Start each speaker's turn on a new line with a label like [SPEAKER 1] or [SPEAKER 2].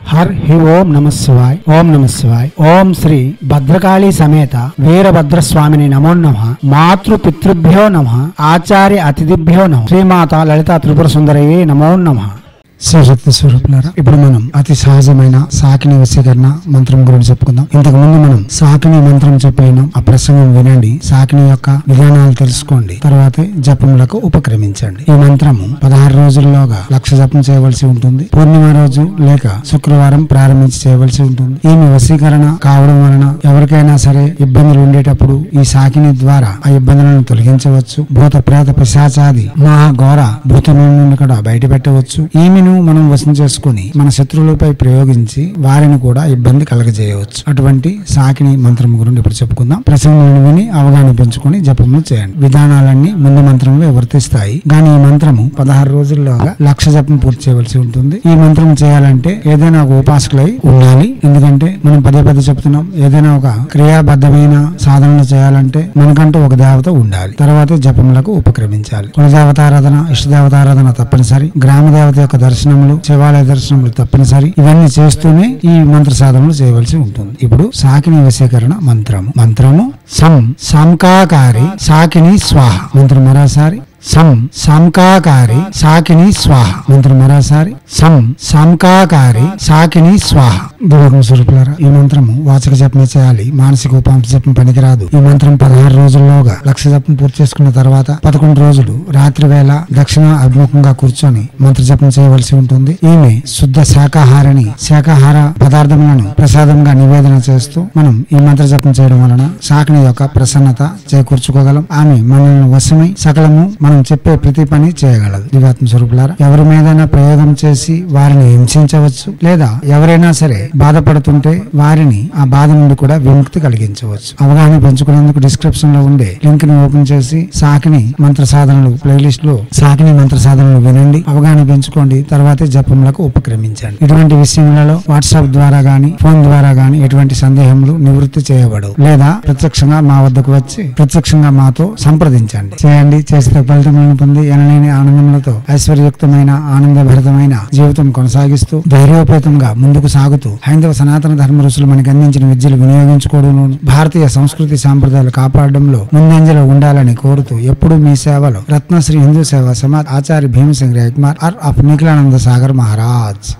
[SPEAKER 1] हर ही ओम नमः शिवाय ओम नमः शिवाय ओम श्री भद्रकाली समेत वीरभद्र स्वामिनि नमो नमः मातृ पितृभ्यो नमः आचार्य अतिथिभ्यो नमः श्रीमाता ललिता त्रिपुर सुंदरये नमो नमः। శివశక్తి స్వరూపులారా, ఇప్పుడు మనం అతి సహజమైన సాకిని వశీకరణ మంత్రం గురించి చెప్పుకుందాం. ఇంతకు ముందు మనం సాకిని మంత్రం చెప్పినాం. ఆ ప్రసంగం వినండి, సాకిని యొక్క విధానాలు తెలుసుకోండి, తర్వాతే జపములకు ఉపక్రమించండి. ఈ మంత్రము 16 రోజుల్లోగా 1,00,000 జపం చేయవలసి ఉంటుంది. పూర్ణిమ రోజు లేక శుక్రవారం ప్రారంభించి చేయవలసి ఉంటుంది. ఈమె వశీకరణ కావడం వలన ఎవరికైనా సరే ఇబ్బందులు ఉండేటప్పుడు ఈ సాకిని ద్వారా ఆ ఇబ్బందులను తొలగించవచ్చు. భూత ప్రేత పిశాచాది మహాఘోర భూతముల నుండి కూడా బయట పెట్టవచ్చు. ఈమె మనం వశం చేసుకుని మన శత్రువులపై ప్రయోగించి వారిని కూడా ఇబ్బంది కలగజేయవచ్చు. అటువంటి సాకిని మంత్రం గురించి ఇప్పుడు చెప్పుకుందాం. ప్రసంగాన్ని విని అవగాహన పెంచుకుని జపములు చేయండి. విధానాలన్నీ ముందు మంత్రంలో వర్తిస్తాయి, కానీ ఈ మంత్రము 16 రోజుల్లోగా 1,00,000 జపం పూర్తి చేయవలసి ఉంటుంది. ఈ మంత్రం చేయాలంటే ఏదైనా ఒక ఉపాసకులై ఉండాలి. ఎందుకంటే మనం పదే చెప్తున్నాం, ఏదైనా ఒక క్రియాబద్ధమైన సాధనలు చేయాలంటే మనకంటూ ఒక దేవత ఉండాలి. తర్వాత జపములకు ఉపక్రమించాలి. కులదేవతారాధన, ఇష్టదేవతారాధన తప్పనిసరి. గ్రామ దేవత యొక్క దర్శనములు, శివాలయ దర్శనములు తప్పనిసరి. ఇవన్నీ చేస్తూనే ఈ మంత్ర సాధనలు చేయవలసి ఉంటుంది. ఇప్పుడు సాకిని వశీకరణ మంత్రము సంకాకారి సాకిని స్వాహ. మంత్రం మరోసారి సంకాకారి సాకిని స్వాహ. మంత్రం మరోసారి సంకాకారి సాకిని స్వాహ. దివ్య స్వరూపులారా, ఈ మంత్రము వాచక జపమే చేయాలి, మానసిక ఉపాంశ జపం పనికిరాదు. ఈ మంత్రం 16 రోజుల్లోగా 1,00,000 జపం పూర్తి చేసుకున్న తర్వాత 11 రోజులు రాత్రి వేళ దక్షిణ అభిముఖంగా కూర్చొని మంత్ర జపం చేయవలసి ఉంటుంది. ఈమె శుద్ధ శాకాహారిని. శాకాహార పదార్థములను ప్రసాదంగా నివేదన చేస్తూ మనం ఈ మంత్ర జపం చేయడం వలన సాకిని యొక్క ప్రసన్నత చేకూర్చుకోగలం. ఆమె మనల్ని వశమై సకలము మనం చెప్పే ప్రతి పని చేయగలదు. దివ్యాత్మ స్వరూపులారా, ఎవరి మీదైనా ప్రయోగం చేసి వారిని హింసించవచ్చు, లేదా ఎవరైనా సరే బాధపడుతుంటే వారిని ఆ బాధ నుండి కూడా విముక్తి కలిగించవచ్చు. అవగాహన పెంచుకునేందుకు డిస్క్రిప్షన్ లో ఉండే లింక్ ని ఓపెన్ చేసి సాకిని మంత్ర సాధనలు ప్లేలిస్ట్ లో సాకిని మంత్ర సాధనలు వినండి, అవగాహన పెంచుకోండి, తర్వాతే జపములకు ఉపక్రమించండి. ఇటువంటి విషయములలో వాట్సాప్ ద్వారా గాని ఫోన్ ద్వారా గాని ఎటువంటి సందేహములు నివృత్తి చేయబడవు, లేదా ప్రత్యక్షంగా మా వద్దకు వచ్చి ప్రత్యక్షంగా మాతో సంప్రదించండి. చేయండి, చేస్తే ఫలితములను పొంది ఎనలేని ఆనందములతో ఐశ్వర్యయుక్తమైన ఆనందభరితమైన జీవితం కొనసాగిస్తూ ధైర్యోపేతంగా ముందుకు సాగుతూ హైందవ సనాతన ధర్మ ఋషులు మనకి అందించిన విద్యలు వినియోగించుకోవడంలో, భారతీయ సంస్కృతి సాంప్రదాయాలు కాపాడడంలో ముందంజలో ఉండాలని కోరుతూ ఎప్పుడూ మీ సేవలో రత్నశ్రీ హిందూ సేవా సమాజ్ ఆచార్య భీమసింగ్ రేకుమార్ ఆఫ్ నిఖిలానంద సాగర్ మహారాజ్.